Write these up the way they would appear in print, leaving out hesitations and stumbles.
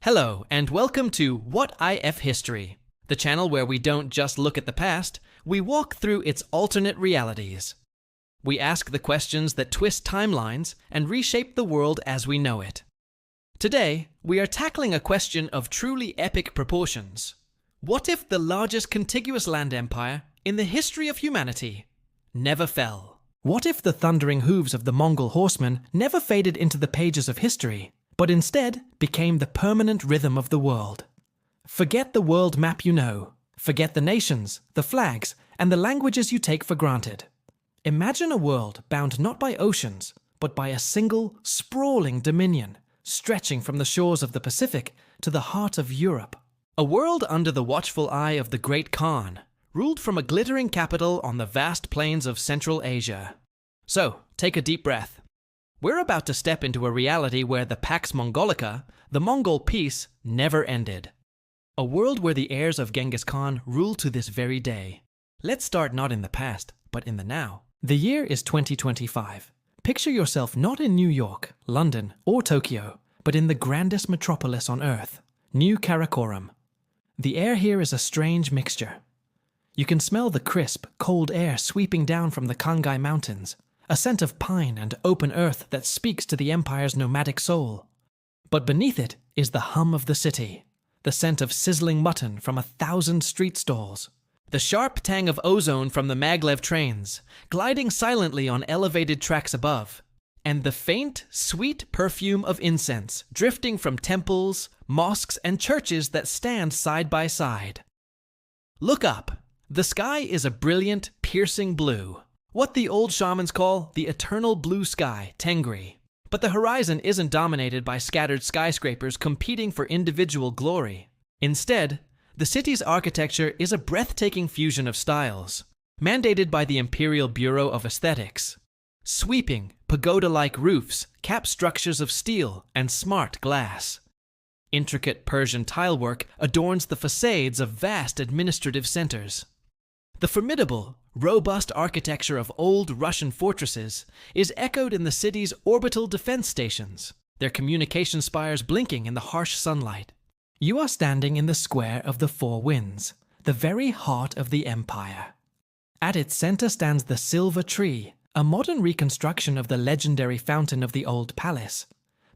Hello, and welcome to WhatIFHistory, the channel where we don't just look at the past, we walk through its alternate realities. We ask the questions that twist timelines and reshape the world as we know it. Today, we are tackling a question of truly epic proportions. What if the largest contiguous land empire in the history of humanity never fell? What if the thundering hooves of the Mongol horsemen never faded into the pages of history, but instead became the permanent rhythm of the world? Forget the world map you know. Forget the nations, the flags, and the languages you take for granted. Imagine a world bound not by oceans, but by a single, sprawling dominion, stretching from the shores of the Pacific to the heart of Europe. A world under the watchful eye of the Great Khan, ruled from a glittering capital on the vast plains of Central Asia. So, take a deep breath. We're about to step into a reality where the Pax Mongolica, the Mongol peace, never ended. A world where the heirs of Genghis Khan rule to this very day. Let's start not in the past, but in the now. The year is 2025. Picture yourself not in New York, London, or Tokyo, but in the grandest metropolis on Earth, New Karakorum. The air here is a strange mixture. You can smell the crisp, cold air sweeping down from the Khangai Mountains, a scent of pine and open earth that speaks to the empire's nomadic soul. But beneath it is the hum of the city, the scent of sizzling mutton from 1,000 street stalls, the sharp tang of ozone from the maglev trains, gliding silently on elevated tracks above, and the faint, sweet perfume of incense drifting from temples, mosques, and churches that stand side by side. Look up. The sky is a brilliant, piercing blue, what the old shamans call the eternal blue sky, Tengri. But the horizon isn't dominated by scattered skyscrapers competing for individual glory. Instead, the city's architecture is a breathtaking fusion of styles, mandated by the Imperial Bureau of Aesthetics. Sweeping, pagoda-like roofs cap structures of steel and smart glass. Intricate Persian tilework adorns the facades of vast administrative centers. The formidable, robust architecture of old Russian fortresses is echoed in the city's orbital defense stations, their communication spires blinking in the harsh sunlight. You are standing in the Square of the Four Winds, the very heart of the empire. At its center stands the Silver Tree, a modern reconstruction of the legendary fountain of the old palace.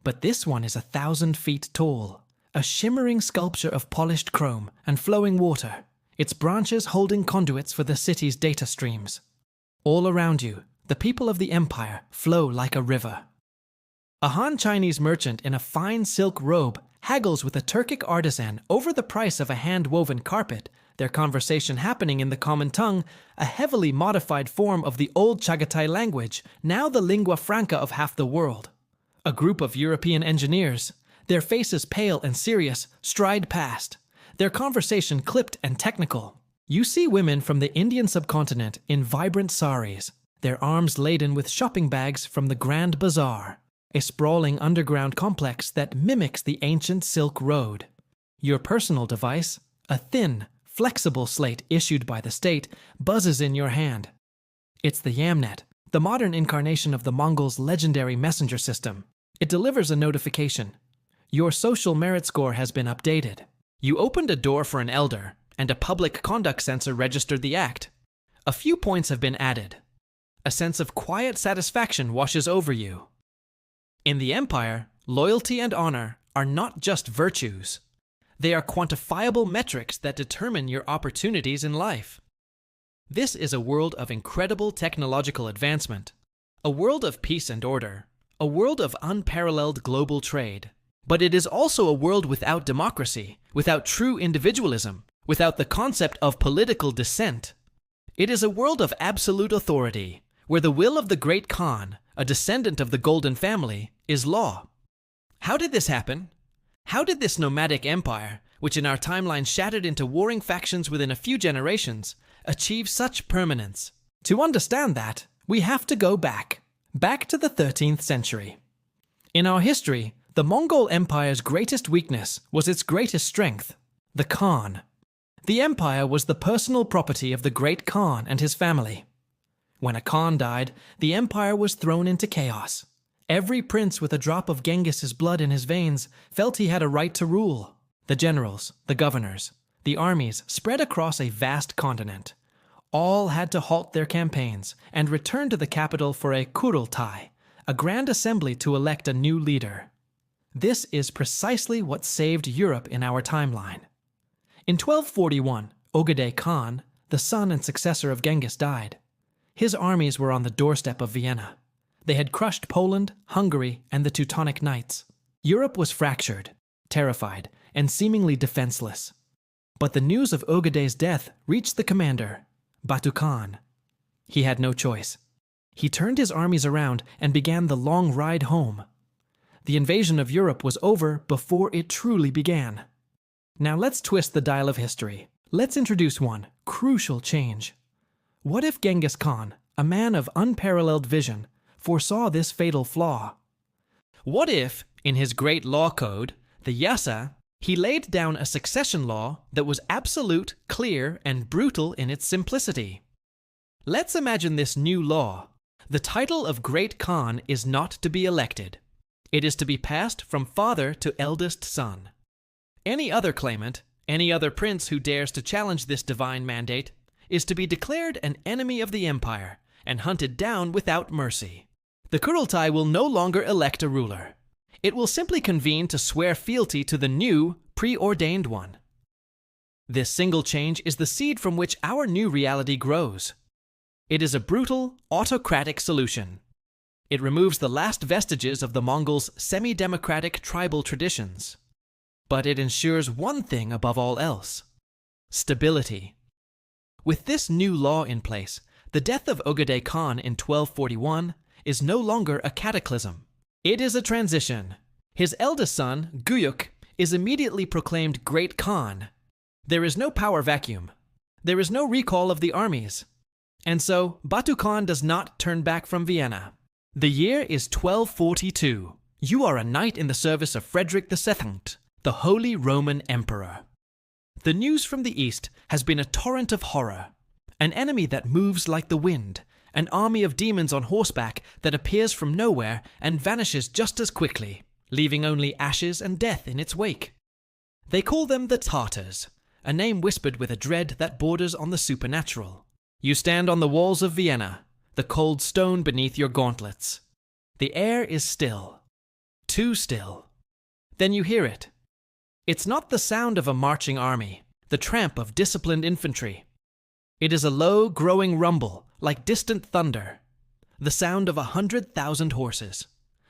But this one is 1,000 feet tall, a shimmering sculpture of polished chrome and flowing water, its branches holding conduits for the city's data streams. All around you, the people of the empire flow like a river. A Han Chinese merchant in a fine silk robe haggles with a Turkic artisan over the price of a hand-woven carpet, their conversation happening in the common tongue, a heavily modified form of the old Chagatai language, now the lingua franca of half the world. A group of European engineers, their faces pale and serious, stride past, their conversation clipped and technical. You see women from the Indian subcontinent in vibrant saris, their arms laden with shopping bags from the Grand Bazaar, a sprawling underground complex that mimics the ancient Silk Road. Your personal device, a thin, flexible slate issued by the state, buzzes in your hand. It's the YamNet, the modern incarnation of the Mongols' legendary messenger system. It delivers a notification. Your social merit score has been updated. You opened a door for an elder, and a public conduct sensor registered the act. A few points have been added. A sense of quiet satisfaction washes over you. In the empire, loyalty and honor are not just virtues. They are quantifiable metrics that determine your opportunities in life. This is a world of incredible technological advancement, a world of peace and order, a world of unparalleled global trade. But it is also a world without democracy, without true individualism, without the concept of political dissent. It is a world of absolute authority, where the will of the Great Khan, a descendant of the Golden Family, is law. How did this happen? How did this nomadic empire, which in our timeline shattered into warring factions within a few generations, achieve such permanence? To understand that, we have to go back to the 13th century. In our history, the Mongol Empire's greatest weakness was its greatest strength, the Khan. The empire was the personal property of the Great Khan and his family. When a Khan died, the empire was thrown into chaos. Every prince with a drop of Genghis's blood in his veins felt he had a right to rule. The generals, the governors, the armies spread across a vast continent. All had to halt their campaigns and return to the capital for a Kurultai, a grand assembly to elect a new leader. This is precisely what saved Europe in our timeline. In 1241, Ögedei Khan, the son and successor of Genghis, died. His armies were on the doorstep of Vienna. They had crushed Poland, Hungary, and the Teutonic Knights. Europe was fractured, terrified, and seemingly defenseless. But the news of Ögedei's death reached the commander, Batu Khan. He had no choice. He turned his armies around and began the long ride home. The invasion of Europe was over before it truly began. Now let's twist the dial of history. Let's introduce one crucial change. What if Genghis Khan, a man of unparalleled vision, foresaw this fatal flaw? What if, in his great law code, the Yasa, he laid down a succession law that was absolute, clear, and brutal in its simplicity? Let's imagine this new law. The title of Great Khan is not to be elected. It is to be passed from father to eldest son. Any other claimant, any other prince who dares to challenge this divine mandate, is to be declared an enemy of the empire and hunted down without mercy. The Kurultai will no longer elect a ruler. It will simply convene to swear fealty to the new, preordained one. This single change is the seed from which our new reality grows. It is a brutal, autocratic solution. It removes the last vestiges of the Mongols' semi-democratic tribal traditions. But it ensures one thing above all else: stability. With this new law in place, the death of Ögedei Khan in 1241 is no longer a cataclysm. It is a transition. His eldest son, Guyuk, is immediately proclaimed Great Khan. There is no power vacuum. There is no recall of the armies. And so, Batu Khan does not turn back from Vienna. The year is 1242. You are a knight in the service of Frederick II, the Holy Roman Emperor. The news from the east has been a torrent of horror. An enemy that moves like the wind, an army of demons on horseback that appears from nowhere and vanishes just as quickly, leaving only ashes and death in its wake. They call them the Tartars, a name whispered with a dread that borders on the supernatural. You stand on the walls of Vienna, the cold stone beneath your gauntlets. The air is still. Too still. Then you hear it. It's not the sound of a marching army, the tramp of disciplined infantry. It is a low, growing rumble, like distant thunder. The sound of 100,000 horses.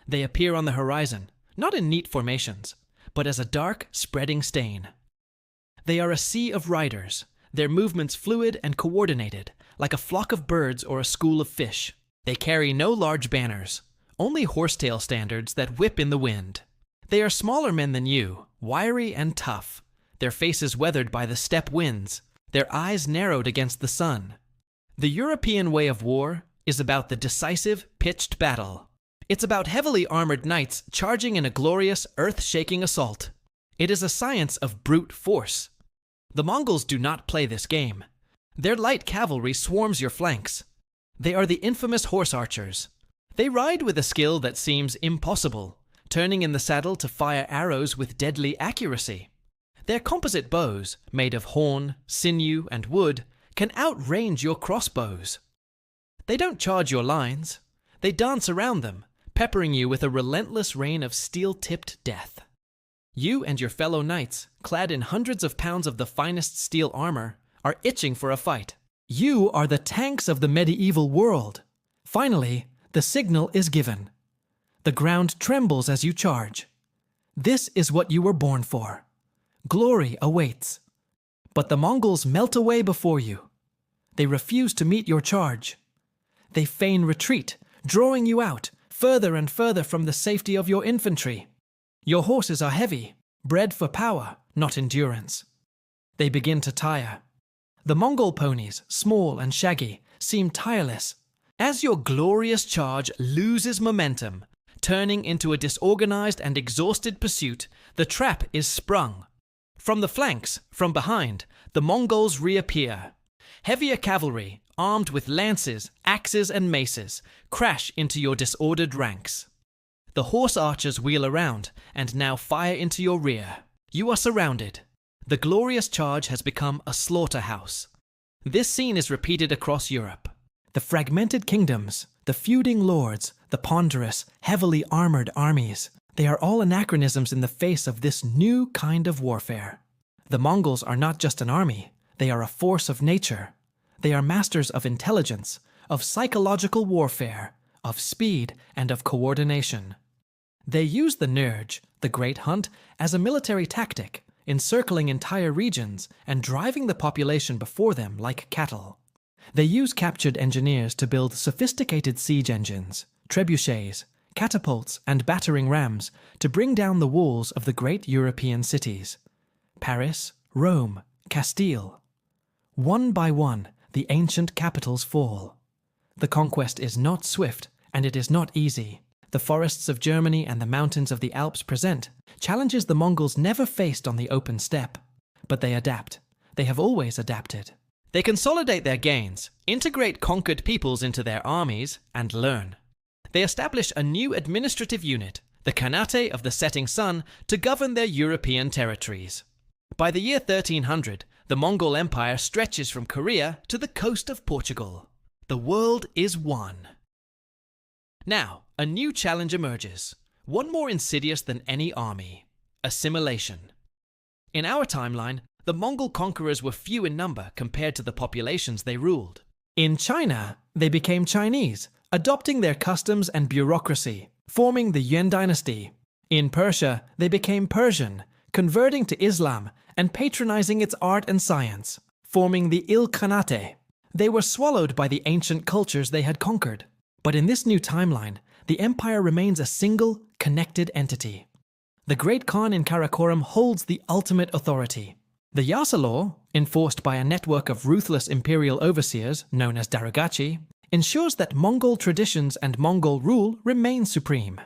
They appear on the horizon, not in neat formations, but as a dark, spreading stain. They are a sea of riders, their movements fluid and coordinated, like a flock of birds or a school of fish. They carry no large banners, only horsetail standards that whip in the wind. They are smaller men than you, wiry and tough, their faces weathered by the steppe winds, their eyes narrowed against the sun. The European way of war is about the decisive, pitched battle. It's about heavily armored knights charging in a glorious, earth-shaking assault. It is a science of brute force. The Mongols do not play this game. Their light cavalry swarms your flanks. They are the infamous horse archers. They ride with a skill that seems impossible, turning in the saddle to fire arrows with deadly accuracy. Their composite bows, made of horn, sinew, and wood, can outrange your crossbows. They don't charge your lines. They dance around them, peppering you with a relentless rain of steel-tipped death. You and your fellow knights, clad in hundreds of pounds of the finest steel armor, are itching for a fight. You are the tanks of the medieval world. Finally, the signal is given. The ground trembles as you charge. This is what you were born for. Glory awaits. But the Mongols melt away before you. They refuse to meet your charge. They feign retreat, drawing you out, further and further from the safety of your infantry. Your horses are heavy, bred for power, not endurance. They begin to tire. The Mongol ponies, small and shaggy, seem tireless. As your glorious charge loses momentum, turning into a disorganized and exhausted pursuit, the trap is sprung. From the flanks, from behind, the Mongols reappear. Heavier cavalry, armed with lances, axes, and maces, crash into your disordered ranks. The horse archers wheel around and now fire into your rear. You are surrounded. The glorious charge has become a slaughterhouse. This scene is repeated across Europe. The fragmented kingdoms, the feuding lords, the ponderous, heavily armored armies, they are all anachronisms in the face of this new kind of warfare. The Mongols are not just an army, they are a force of nature. They are masters of intelligence, of psychological warfare, of speed, and of coordination. They use the Nerj, the Great Hunt, as a military tactic, encircling entire regions and driving the population before them like cattle. They use captured engineers to build sophisticated siege engines, trebuchets, catapults, and battering rams to bring down the walls of the great European cities. Paris, Rome, Castile. One by one, the ancient capitals fall. The conquest is not swift, and it is not easy. The forests of Germany and the mountains of the Alps present challenges the Mongols never faced on the open steppe. But they adapt. They have always adapted. They consolidate their gains, integrate conquered peoples into their armies, and learn. They establish a new administrative unit, the Khanate of the Setting Sun, to govern their European territories. By the year 1300, the Mongol Empire stretches from Korea to the coast of Portugal. The world is one. Now, a new challenge emerges, one more insidious than any army: assimilation. In our timeline, the Mongol conquerors were few in number compared to the populations they ruled. In China, they became Chinese, adopting their customs and bureaucracy, forming the Yuan dynasty. In Persia, they became Persian, converting to Islam and patronizing its art and science, forming the Khanate. They were swallowed by the ancient cultures they had conquered. But in this new timeline, the empire remains a single, connected entity. The Great Khan in Karakorum holds the ultimate authority. The Yasa law, enforced by a network of ruthless imperial overseers known as Daragachi, ensures that Mongol traditions and Mongol rule remain supreme.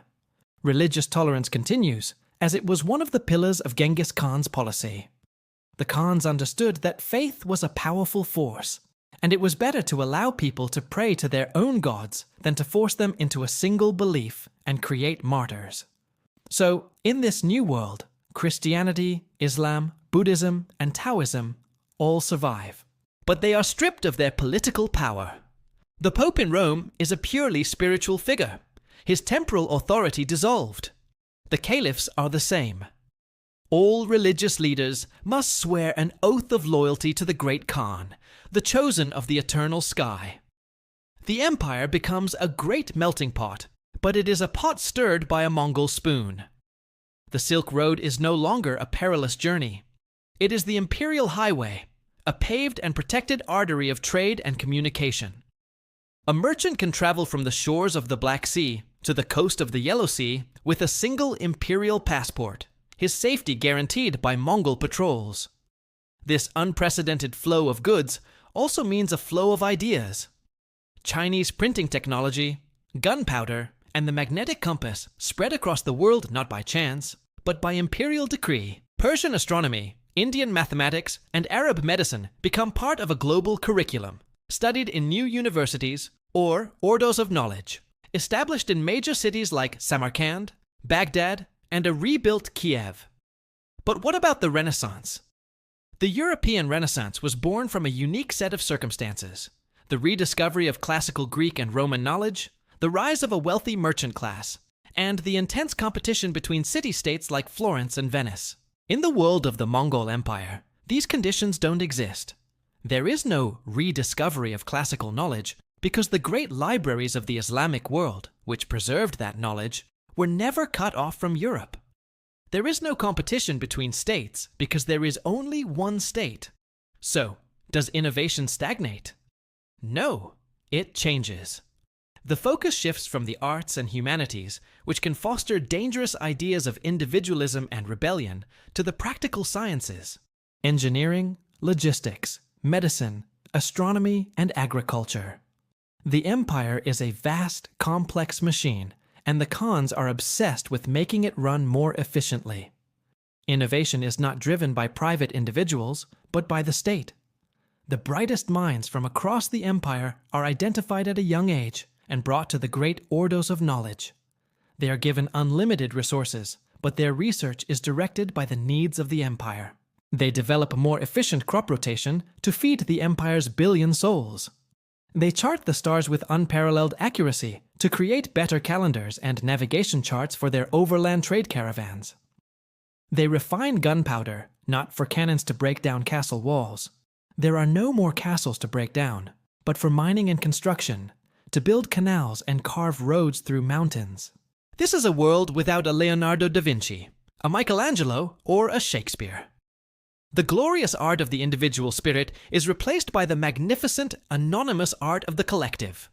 Religious tolerance continues, as it was one of the pillars of Genghis Khan's policy. The Khans understood that faith was a powerful force, and it was better to allow people to pray to their own gods than to force them into a single belief and create martyrs. So, in this new world, Christianity, Islam, Buddhism, and Taoism all survive. But they are stripped of their political power. The Pope in Rome is a purely spiritual figure, his temporal authority dissolved. The caliphs are the same. All religious leaders must swear an oath of loyalty to the Great Khan, the chosen of the eternal sky. The empire becomes a great melting pot, but it is a pot stirred by a Mongol spoon. The Silk Road is no longer a perilous journey. It is the imperial highway, a paved and protected artery of trade and communication. A merchant can travel from the shores of the Black Sea to the coast of the Yellow Sea with a single imperial passport, his safety guaranteed by Mongol patrols. This unprecedented flow of goods also means a flow of ideas. Chinese printing technology, gunpowder, and the magnetic compass spread across the world not by chance, but by imperial decree. Persian astronomy, Indian mathematics, and Arab medicine become part of a global curriculum, studied in new universities or ordos of knowledge, established in major cities like Samarkand, Baghdad, and a rebuilt Kiev. But what about the Renaissance? The European Renaissance was born from a unique set of circumstances: the rediscovery of classical Greek and Roman knowledge, the rise of a wealthy merchant class, and the intense competition between city-states like Florence and Venice. In the world of the Mongol Empire, these conditions don't exist. There is no rediscovery of classical knowledge because the great libraries of the Islamic world, which preserved that knowledge, were never cut off from Europe. There is no competition between states because there is only one state. So, does innovation stagnate? No, it changes. The focus shifts from the arts and humanities, which can foster dangerous ideas of individualism and rebellion, to the practical sciences: engineering, logistics, medicine, astronomy, and agriculture. The empire is a vast, complex machine, and the Khans are obsessed with making it run more efficiently. Innovation is not driven by private individuals, but by the state. The brightest minds from across the empire are identified at a young age and brought to the great ordos of knowledge. They are given unlimited resources, but their research is directed by the needs of the empire. They develop more efficient crop rotation to feed the empire's billion souls. They chart the stars with unparalleled accuracy to create better calendars and navigation charts for their overland trade caravans. They refine gunpowder, not for cannons to break down castle walls. There are no more castles to break down, but for mining and construction, to build canals and carve roads through mountains. This is a world without a Leonardo da Vinci, a Michelangelo, or a Shakespeare. The glorious art of the individual spirit is replaced by the magnificent, anonymous art of the collective.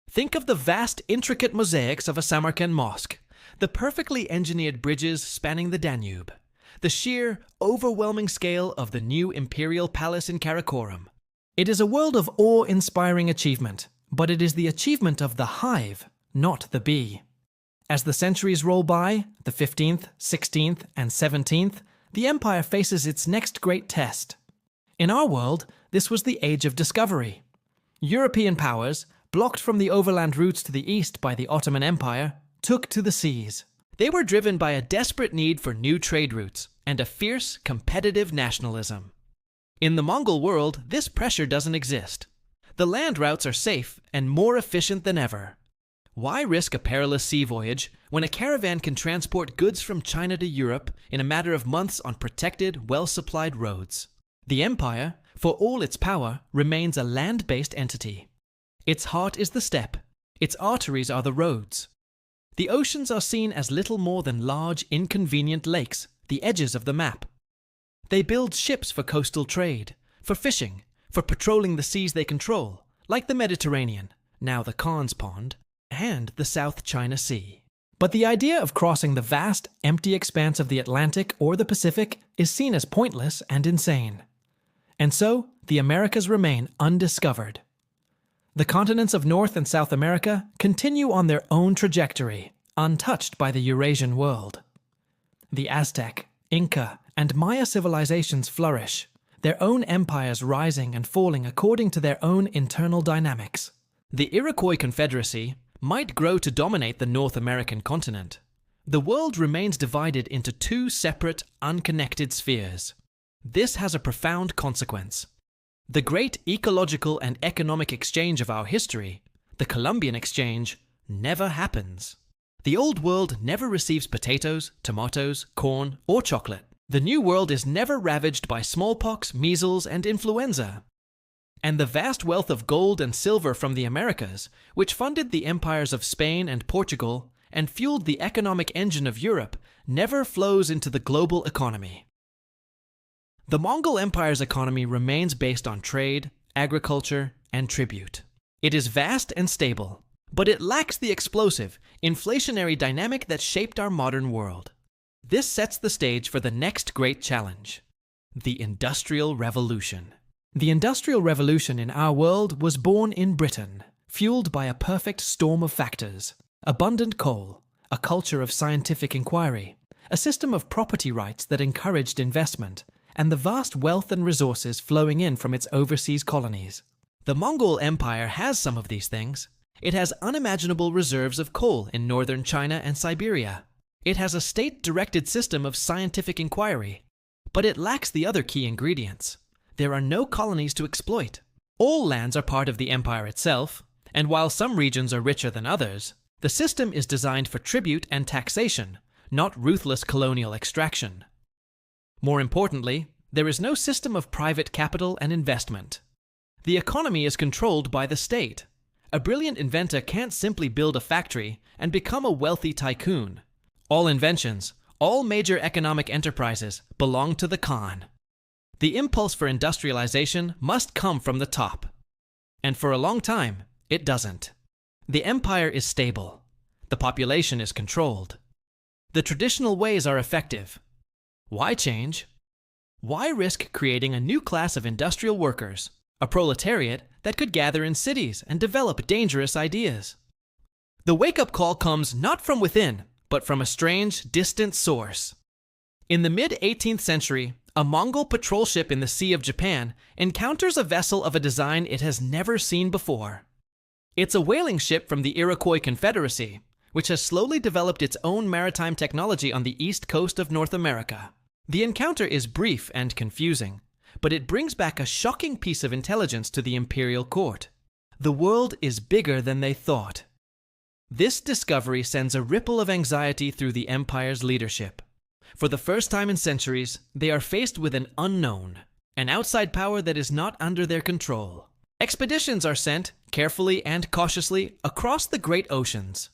Think of the vast, intricate mosaics of a Samarkand mosque, the perfectly engineered bridges spanning the Danube, the sheer, overwhelming scale of the new imperial palace in Karakorum. It is a world of awe-inspiring achievement, but it is the achievement of the hive, not the bee. As the centuries roll by, the 15th, 16th, and 17th, the empire faces its next great test. In our world, this was the Age of Discovery. European powers, blocked from the overland routes to the east by the Ottoman Empire, took to the seas. They were driven by a desperate need for new trade routes and a fierce, competitive nationalism. In the Mongol world, this pressure doesn't exist. The land routes are safe and more efficient than ever. Why risk a perilous sea voyage when a caravan can transport goods from China to Europe in a matter of months on protected, well-supplied roads? The empire, for all its power, remains a land-based entity. Its heart is the steppe. Its arteries are the roads. The oceans are seen as little more than large, inconvenient lakes, the edges of the map. They build ships for coastal trade, for fishing, for patrolling the seas they control, like the Mediterranean, now the Khan's Pond, and the South China Sea. But the idea of crossing the vast, empty expanse of the Atlantic or the Pacific is seen as pointless and insane. And so, the Americas remain undiscovered. The continents of North and South America continue on their own trajectory, untouched by the Eurasian world. The Aztec, Inca, and Maya civilizations flourish, their own empires rising and falling according to their own internal dynamics. The Iroquois Confederacy might grow to dominate the North American continent. The world remains divided into two separate, unconnected spheres. This has a profound consequence. The great ecological and economic exchange of our history, the Columbian Exchange, never happens. The Old World never receives potatoes, tomatoes, corn, or chocolate. The New World is never ravaged by smallpox, measles, and influenza. And the vast wealth of gold and silver from the Americas, which funded the empires of Spain and Portugal and fueled the economic engine of Europe, never flows into the global economy. The Mongol Empire's economy remains based on trade, agriculture, and tribute. It is vast and stable, but it lacks the explosive, inflationary dynamic that shaped our modern world. This sets the stage for the next great challenge: the Industrial Revolution. The Industrial Revolution in our world was born in Britain, fueled by a perfect storm of factors: abundant coal, a culture of scientific inquiry, a system of property rights that encouraged investment, and the vast wealth and resources flowing in from its overseas colonies. The Mongol Empire has some of these things. It has unimaginable reserves of coal in northern China and Siberia. It has a state-directed system of scientific inquiry. But it lacks the other key ingredients. There are no colonies to exploit. All lands are part of the empire itself, and while some regions are richer than others, the system is designed for tribute and taxation, not ruthless colonial extraction. More importantly, there is no system of private capital and investment. The economy is controlled by the state. A brilliant inventor can't simply build a factory and become a wealthy tycoon. All inventions, all major economic enterprises belong to the Khan. The impulse for industrialization must come from the top. And for a long time, it doesn't. The empire is stable. The population is controlled. The traditional ways are effective. Why change? Why risk creating a new class of industrial workers, a proletariat that could gather in cities and develop dangerous ideas? The wake-up call comes not from within, but from a strange, distant source. In the mid-18th century, a Mongol patrol ship in the Sea of Japan encounters a vessel of a design it has never seen before. It's a whaling ship from the Iroquois Confederacy, which has slowly developed its own maritime technology on the east coast of North America. The encounter is brief and confusing, but it brings back a shocking piece of intelligence to the imperial court. The world is bigger than they thought. This discovery sends a ripple of anxiety through the empire's leadership. For the first time in centuries, they are faced with an unknown, an outside power that is not under their control. Expeditions are sent, carefully and cautiously, across the great oceans.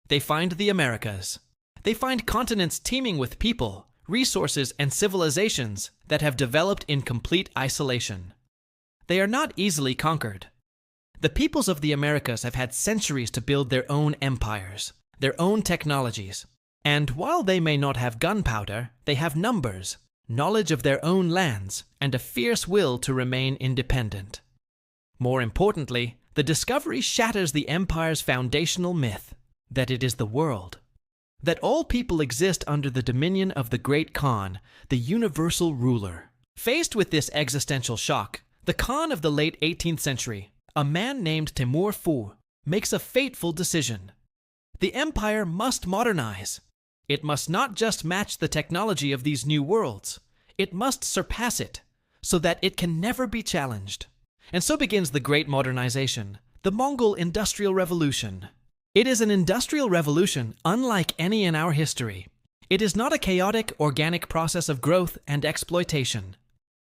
They find the Americas. They find continents teeming with people, resources, and civilizations that have developed in complete isolation. They are not easily conquered. The peoples of the Americas have had centuries to build their own empires, their own technologies. And while they may not have gunpowder, they have numbers, knowledge of their own lands, and a fierce will to remain independent. More importantly, the discovery shatters the empire's foundational myth, that it is the world. That all people exist under the dominion of the Great Khan, the universal ruler. Faced with this existential shock, the Khan of the late 18th century, a man named Timur Fu, makes a fateful decision. The empire must modernize. It must not just match the technology of these new worlds. It must surpass it, so that it can never be challenged. And so begins the Great Modernization, the Mongol Industrial Revolution. It is an industrial revolution unlike any in our history. It is not a chaotic, organic process of growth and exploitation.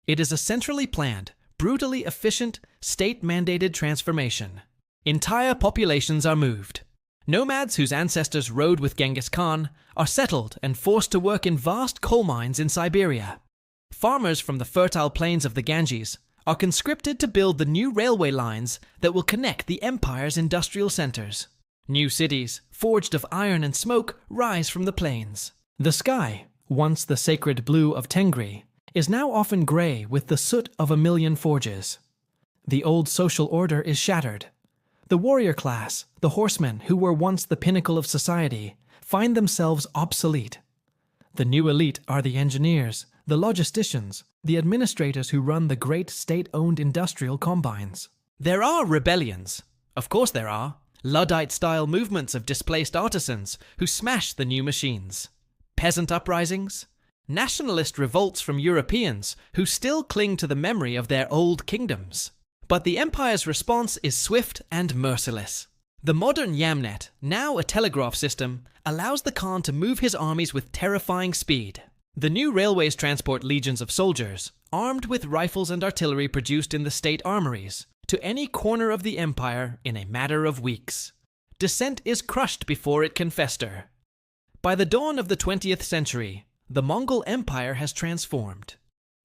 It is a centrally planned, brutally efficient, state-mandated transformation. Entire populations are moved. Nomads whose ancestors rode with Genghis Khan are settled and forced to work in vast coal mines in Siberia. Farmers from the fertile plains of the Ganges are conscripted to build the new railway lines that will connect the empire's industrial centers. New cities, forged of iron and smoke, rise from the plains. The sky, once the sacred blue of Tengri, is now often gray with the soot of a million forges. The old social order is shattered. The warrior class, the horsemen who were once the pinnacle of society, find themselves obsolete. The new elite are the engineers, the logisticians, the administrators who run the great state-owned industrial combines. There are rebellions. Of course there are. Luddite-style movements of displaced artisans who smash the new machines. Peasant uprisings. Nationalist revolts from Europeans who still cling to the memory of their old kingdoms. But the empire's response is swift and merciless. The modern YamNet, now a telegraph system, allows the Khan to move his armies with terrifying speed. The new railways transport legions of soldiers, armed with rifles and artillery produced in the state armories, to any corner of the empire in a matter of weeks. Dissent is crushed before it can fester. By the dawn of the 20th century, the Mongol Empire has transformed.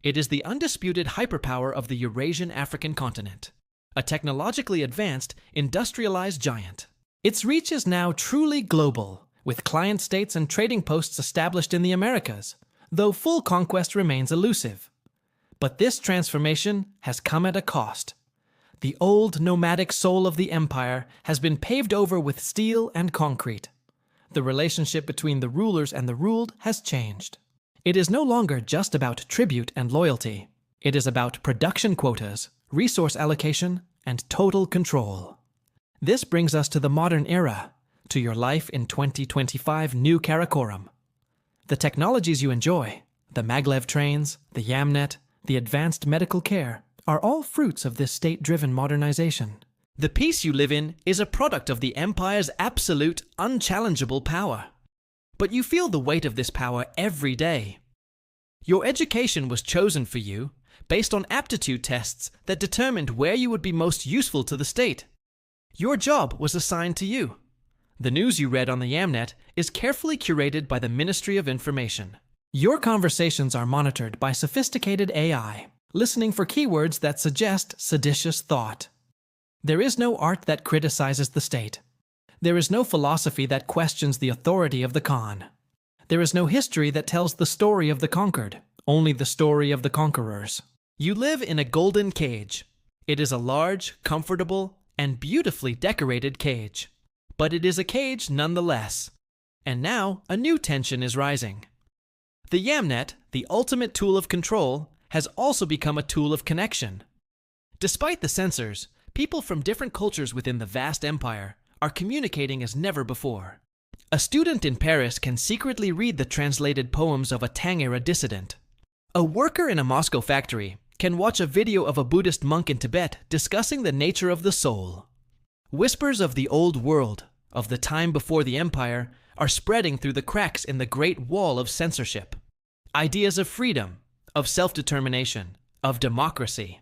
It is the undisputed hyperpower of the Eurasian African continent, a technologically advanced, industrialized giant. Its reach is now truly global, with client states and trading posts established in the Americas, though full conquest remains elusive. But this transformation has come at a cost. The old nomadic soul of the empire has been paved over with steel and concrete. The relationship between the rulers and the ruled has changed. It is no longer just about tribute and loyalty. It is about production quotas, resource allocation, and total control. This brings us to the modern era, to your life in 2025 New Karakorum. The technologies you enjoy, the maglev trains, the YamNet, the advanced medical care, are all fruits of this state-driven modernization. The peace you live in is a product of the empire's absolute, unchallengeable power. But you feel the weight of this power every day. Your education was chosen for you based on aptitude tests that determined where you would be most useful to the state. Your job was assigned to you. The news you read on the YamNet is carefully curated by the Ministry of Information. Your conversations are monitored by sophisticated AI, listening for keywords that suggest seditious thought. There is no art that criticizes the state. There is no philosophy that questions the authority of the Khan. There is no history that tells the story of the conquered, only the story of the conquerors. You live in a golden cage. It is a large, comfortable, and beautifully decorated cage. But it is a cage nonetheless. And now a new tension is rising. The YamNet, the ultimate tool of control, has also become a tool of connection. Despite the censors, people from different cultures within the vast empire are communicating as never before. A student in Paris can secretly read the translated poems of a Tang-era dissident. A worker in a Moscow factory can watch a video of a Buddhist monk in Tibet discussing the nature of the soul. Whispers of the old world, of the time before the empire, are spreading through the cracks in the great wall of censorship. Ideas of freedom, of self-determination, of democracy.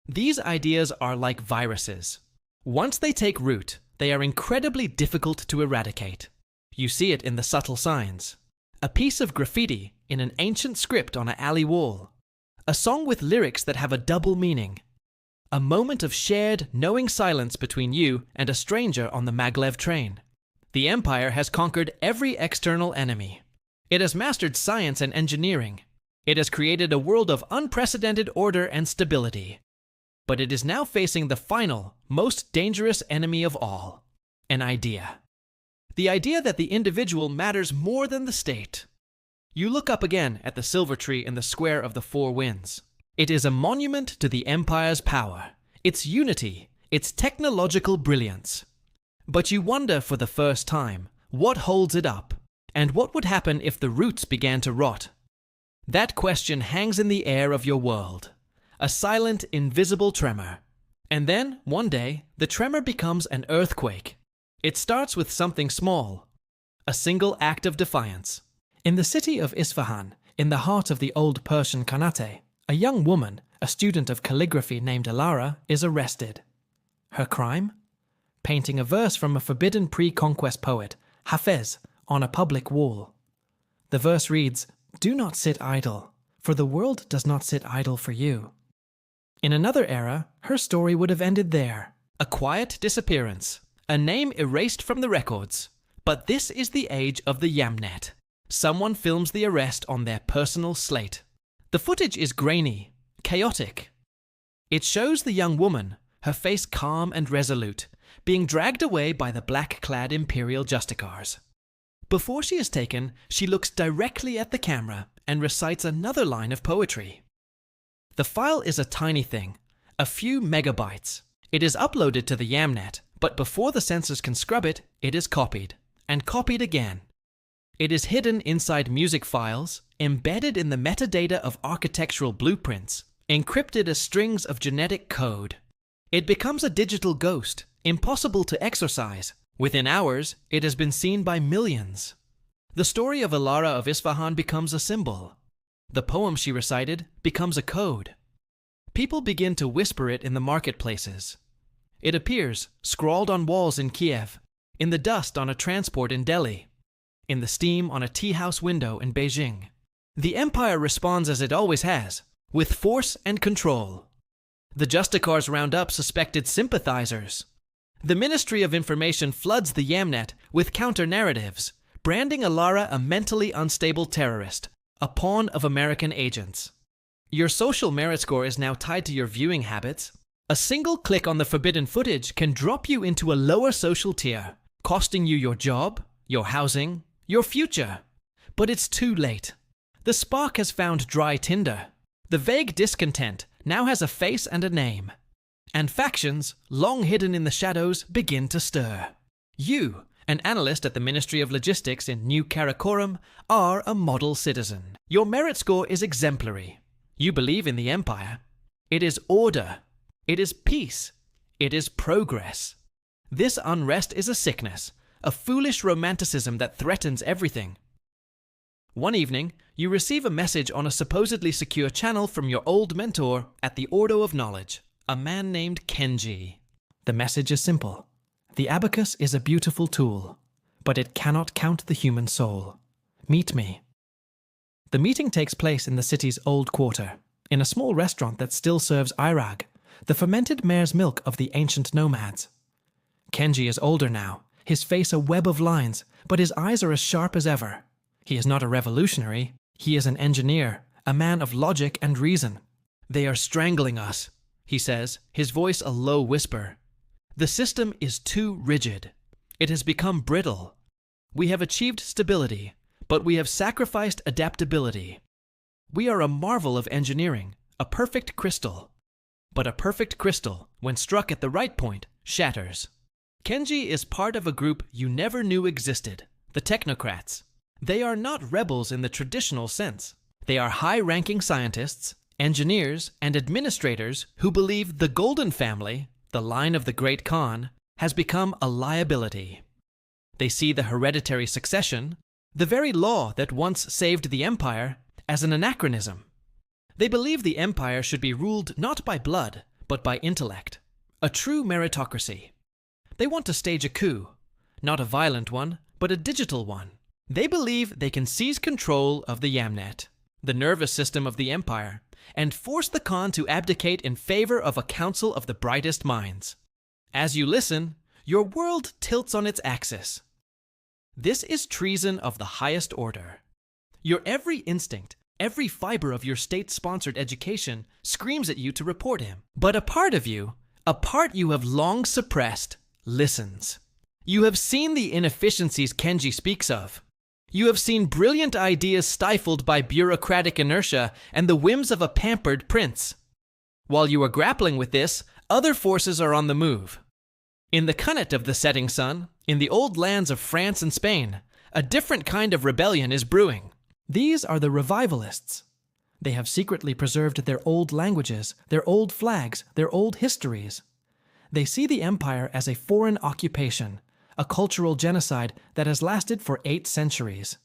These ideas are like viruses. Once they take root, they are incredibly difficult to eradicate. You see it in the subtle signs. A piece of graffiti in an ancient script on an alley wall. A song with lyrics that have a double meaning. A moment of shared, knowing silence between you and a stranger on the maglev train. The empire has conquered every external enemy. It has mastered science and engineering. It has created a world of unprecedented order and stability. But it is now facing the final, most dangerous enemy of all, an idea. The idea that the individual matters more than the state. You look up again at the silver tree in the square of the Four Winds. It is a monument to the empire's power, its unity, its technological brilliance. But you wonder for the first time, what holds it up, and what would happen if the roots began to rot? That question hangs in the air of your world, a silent, invisible tremor. And then, one day, the tremor becomes an earthquake. It starts with something small, a single act of defiance. In the city of Isfahan, in the heart of the old Persian Khanate, a young woman, a student of calligraphy named Alara, is arrested. Her crime? Painting a verse from a forbidden pre-conquest poet, Hafez, on a public wall. The verse reads, "Do not sit idle, for the world does not sit idle for you." In another era, her story would have ended there. A quiet disappearance, a name erased from the records. But this is the age of the YamNet. Someone films the arrest on their personal slate. The footage is grainy, chaotic. It shows the young woman, her face calm and resolute, being dragged away by the black-clad imperial justicars. Before she is taken, she looks directly at the camera and recites another line of poetry. The file is a tiny thing, a few megabytes. It is uploaded to the YamNet, but before the censors can scrub it, it is copied, and copied again. It is hidden inside music files, embedded in the metadata of architectural blueprints, encrypted as strings of genetic code. It becomes a digital ghost, impossible to exorcise. Within hours, it has been seen by millions. The story of Alara of Isfahan becomes a symbol. The poem she recited becomes a code. People begin to whisper it in the marketplaces. It appears, scrawled on walls in Kiev, in the dust on a transport in Delhi, in the steam on a tea house window in Beijing. The empire responds as it always has, with force and control. The justicars round up suspected sympathizers. The Ministry of Information floods the YamNet with counter-narratives, branding Alara a mentally unstable terrorist, a pawn of American agents. Your social merit score is now tied to your viewing habits. A single click on the forbidden footage can drop you into a lower social tier, costing you your job, your housing, your future. But it's too late. The spark has found dry tinder. The vague discontent now has a face and a name. And factions, long hidden in the shadows, begin to stir. You, an analyst at the Ministry of Logistics in New Karakorum, are a model citizen. Your merit score is exemplary. You believe in the empire. It is order. It is peace. It is progress. This unrest is a sickness, a foolish romanticism that threatens everything. One evening, you receive a message on a supposedly secure channel from your old mentor at the Ordo of Knowledge, a man named Kenji. The message is simple. The abacus is a beautiful tool, but it cannot count the human soul. Meet me. The meeting takes place in the city's old quarter, in a small restaurant that still serves airag, the fermented mare's milk of the ancient nomads. Kenji is older now, his face a web of lines, but his eyes are as sharp as ever. He is not a revolutionary, he is an engineer, a man of logic and reason. "They are strangling us," he says, his voice a low whisper. "The system is too rigid. It has become brittle. We have achieved stability, but we have sacrificed adaptability. We are a marvel of engineering, a perfect crystal. But a perfect crystal, when struck at the right point, shatters." Kenji is part of a group you never knew existed, the technocrats. They are not rebels in the traditional sense. They are high-ranking scientists, engineers, and administrators who believe the Golden Family, the line of the Great Khan, has become a liability. They see the hereditary succession, the very law that once saved the empire, as an anachronism. They believe the empire should be ruled not by blood, but by intellect, a true meritocracy. They want to stage a coup, not a violent one, but a digital one. They believe they can seize control of the YamNet, the nervous system of the empire, and force the Khan to abdicate in favor of a council of the brightest minds. As you listen, your world tilts on its axis. This is treason of the highest order. Your every instinct, every fiber of your state-sponsored education screams at you to report him. But a part of you, a part you have long suppressed, listens. You have seen the inefficiencies Kenji speaks of. You have seen brilliant ideas stifled by bureaucratic inertia and the whims of a pampered prince. While you are grappling with this, other forces are on the move. In the cunnet of the setting sun, in the old lands of France and Spain, a different kind of rebellion is brewing. These are the revivalists. They have secretly preserved their old languages, their old flags, their old histories. They see the empire as a foreign occupation, a cultural genocide that has lasted for 8 centuries.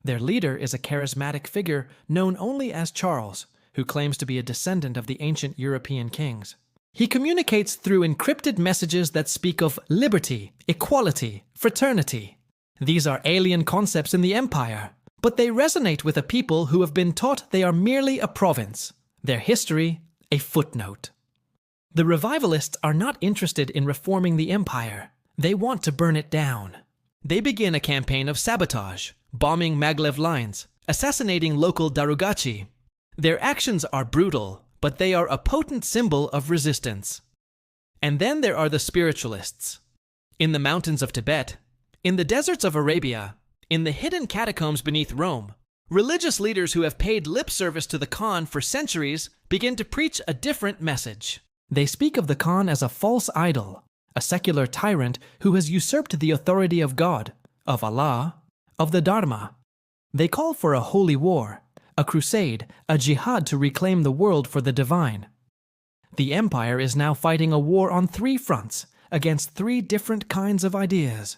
Their leader is a charismatic figure known only as Charles, who claims to be a descendant of the ancient European kings. He communicates through encrypted messages that speak of liberty, equality, fraternity. These are alien concepts in the empire, but they resonate with a people who have been taught they are merely a province, their history a footnote. The revivalists are not interested in reforming the empire. They want to burn it down. They begin a campaign of sabotage, bombing maglev lines, assassinating local darugachi. Their actions are brutal, but they are a potent symbol of resistance. And then there are the spiritualists. In the mountains of Tibet, in the deserts of Arabia, in the hidden catacombs beneath Rome, religious leaders who have paid lip service to the Khan for centuries begin to preach a different message. They speak of the Khan as a false idol, a secular tyrant who has usurped the authority of God, of Allah, of the Dharma. They call for a holy war, a crusade, a jihad to reclaim the world for the divine. The empire is now fighting a war on 3 fronts against 3 different kinds of ideas.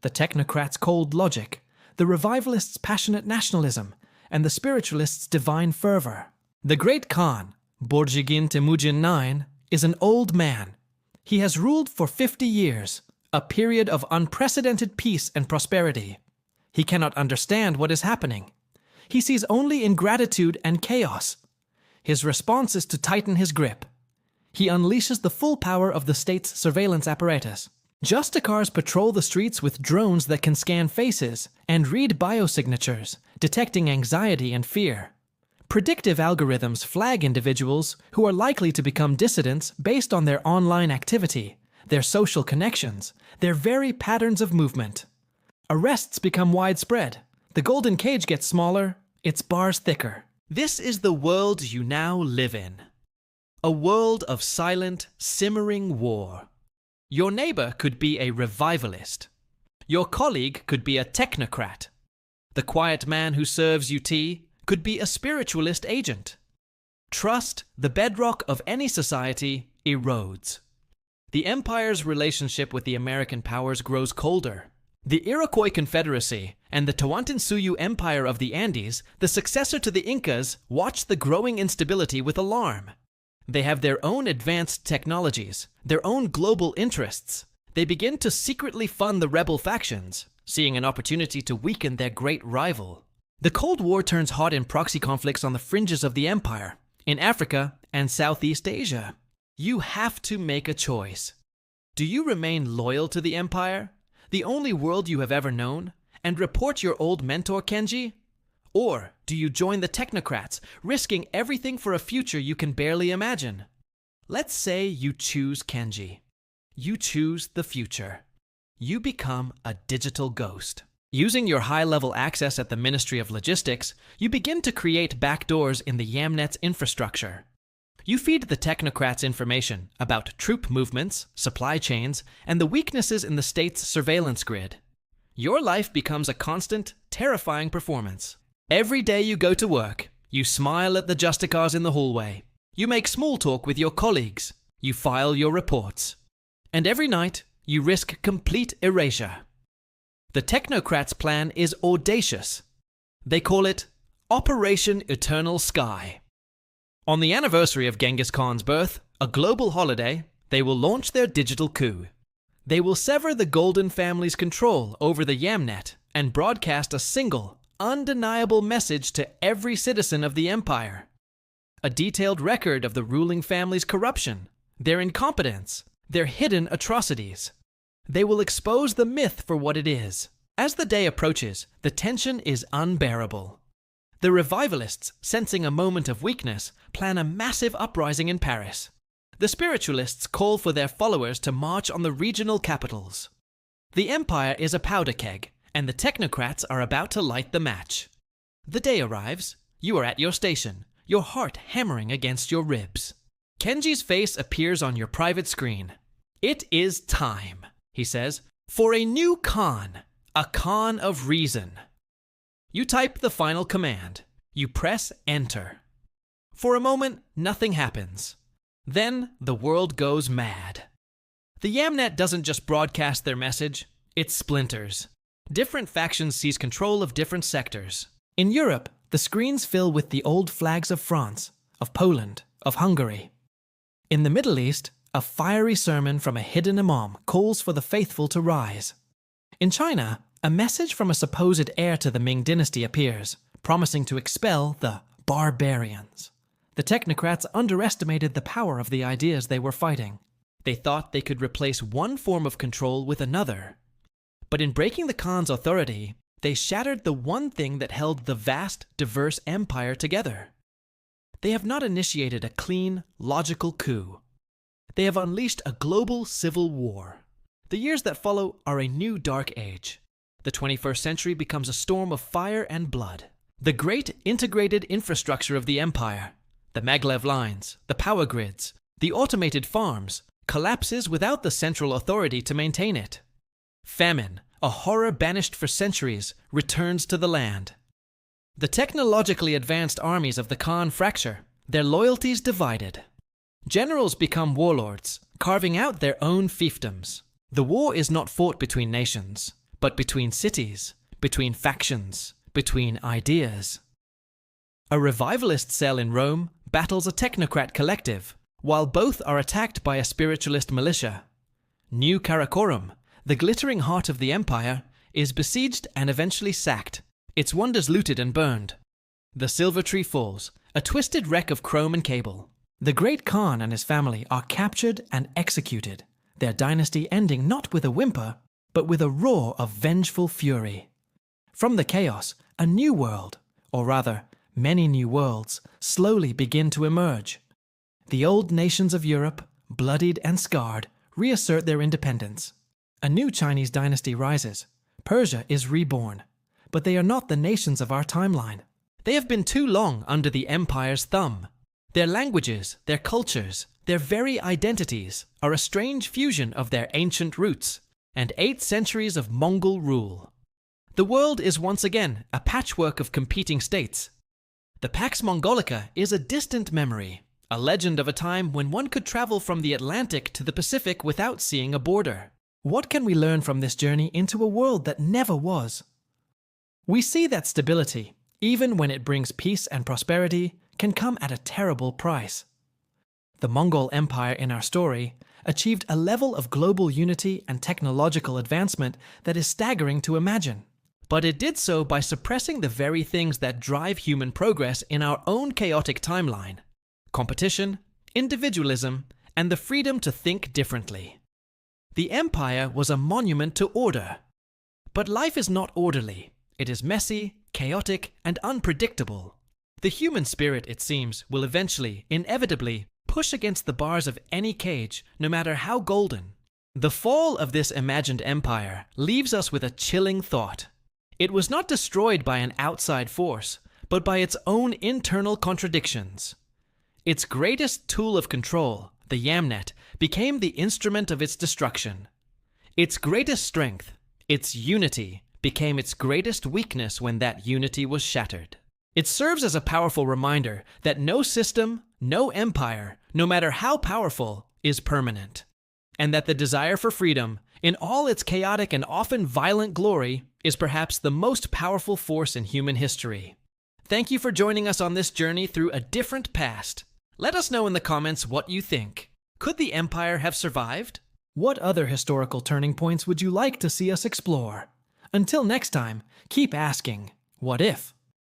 The technocrats' cold logic, the revivalists' passionate nationalism, and the spiritualists' divine fervor. The great Khan, Borjigin Temujin IX, is an old man. He has ruled for 50 years, a period of unprecedented peace and prosperity. He cannot understand what is happening. He sees only ingratitude and chaos. His response is to tighten his grip. He unleashes the full power of the state's surveillance apparatus. Justicars patrol the streets with drones that can scan faces and read biosignatures, detecting anxiety and fear. Predictive algorithms flag individuals who are likely to become dissidents based on their online activity, their social connections, their very patterns of movement. Arrests become widespread. The golden cage gets smaller, its bars thicker. This is the world you now live in. A world of silent, simmering war. Your neighbor could be a revivalist. Your colleague could be a technocrat. The quiet man who serves you tea could be a spiritualist agent. Trust, the bedrock of any society, erodes. The empire's relationship with the American powers grows colder. The Iroquois Confederacy and the Tawantinsuyu Empire of the Andes, the successor to the Incas, watch the growing instability with alarm. They have their own advanced technologies, their own global interests. They begin to secretly fund the rebel factions, seeing an opportunity to weaken their great rival. The Cold War turns hot in proxy conflicts on the fringes of the empire, in Africa and Southeast Asia. You have to make a choice. Do you remain loyal to the empire, the only world you have ever known, and report your old mentor Kenji? Or do you join the technocrats, risking everything for a future you can barely imagine? Let's say you choose Kenji. You choose the future. You become a digital ghost. Using your high-level access at the Ministry of Logistics, you begin to create backdoors in the YamNet's infrastructure. You feed the technocrats information about troop movements, supply chains, and the weaknesses in the state's surveillance grid. your life becomes a constant, terrifying performance. Every day you go to work, you smile at the justicars in the hallway, you make small talk with your colleagues, you file your reports, and every night you risk complete erasure. The technocrats' plan is audacious. They call it Operation Eternal Sky. On the anniversary of Genghis Khan's birth, a global holiday, they will launch their digital coup. They will sever the Golden family's control over the YamNet and broadcast a single, undeniable message to every citizen of the empire. A detailed record of the ruling family's corruption, their incompetence, their hidden atrocities. They will expose the myth for what it is. As the day approaches, the tension is unbearable. The revivalists, sensing a moment of weakness, plan a massive uprising in Paris. The spiritualists call for their followers to march on the regional capitals. The empire is a powder keg, and the technocrats are about to light the match. The day arrives. You are at your station, your heart hammering against your ribs. Kenji's face appears on your private screen. "It is time," he says, "for a new Khan, a Khan of reason." You type the final command. You press enter. For a moment, nothing happens. Then the world goes mad. The YamNet doesn't just broadcast their message, it splinters. Different factions seize control of different sectors. In Europe, the screens fill with the old flags of France, of Poland, of Hungary. In the Middle East, a fiery sermon from a hidden imam calls for the faithful to rise. In China, a message from a supposed heir to the Ming dynasty appears, promising to expel the barbarians. The technocrats underestimated the power of the ideas they were fighting. They thought they could replace one form of control with another. But in breaking the Khan's authority, they shattered the one thing that held the vast, diverse empire together. They have not initiated a clean, logical coup. They have unleashed a global civil war. The years that follow are a new dark age. The 21st century becomes a storm of fire and blood. The great integrated infrastructure of the empire, the maglev lines, the power grids, the automated farms, collapses without the central authority to maintain it. Famine, a horror banished for centuries, returns to the land. The technologically advanced armies of the Khan fracture, their loyalties divided. Generals become warlords, carving out their own fiefdoms. The war is not fought between nations, but between cities, between factions, between ideas. A revivalist cell in Rome battles a technocrat collective, while both are attacked by a spiritualist militia. New Karakorum, the glittering heart of the empire, is besieged and eventually sacked, its wonders looted and burned. The silver tree falls, a twisted wreck of chrome and cable. The great Khan and his family are captured and executed, their dynasty ending not with a whimper, but with a roar of vengeful fury. From the chaos, a new world, or rather, many new worlds, slowly begin to emerge. The old nations of Europe, bloodied and scarred, reassert their independence. A new Chinese dynasty rises. Persia is reborn. But they are not the nations of our timeline. They have been too long under the empire's thumb. Their languages, their cultures, their very identities are a strange fusion of their ancient roots and 8 centuries of Mongol rule. The world is once again a patchwork of competing states. The Pax Mongolica is a distant memory, a legend of a time when one could travel from the Atlantic to the Pacific without seeing a border. What can we learn from this journey into a world that never was? We see that stability, even when it brings peace and prosperity, can come at a terrible price. The Mongol Empire in our story achieved a level of global unity and technological advancement that is staggering to imagine. But it did so by suppressing the very things that drive human progress in our own chaotic timeline: competition, individualism, and the freedom to think differently. The empire was a monument to order. But life is not orderly. It is messy, chaotic, and unpredictable. The human spirit, it seems, will eventually, inevitably, push against the bars of any cage, no matter how golden. The fall of this imagined empire leaves us with a chilling thought. It was not destroyed by an outside force, but by its own internal contradictions. Its greatest tool of control, the YamNet, became the instrument of its destruction. Its greatest strength, its unity, became its greatest weakness when that unity was shattered. It serves as a powerful reminder that no system, no empire, no matter how powerful, is permanent, and that the desire for freedom, in all its chaotic and often violent glory, is perhaps the most powerful force in human history. Thank you for joining us on this journey through a different past. Let us know in the comments what you think. Could the empire have survived? What other historical turning points would you like to see us explore? Until next time, keep asking, what if?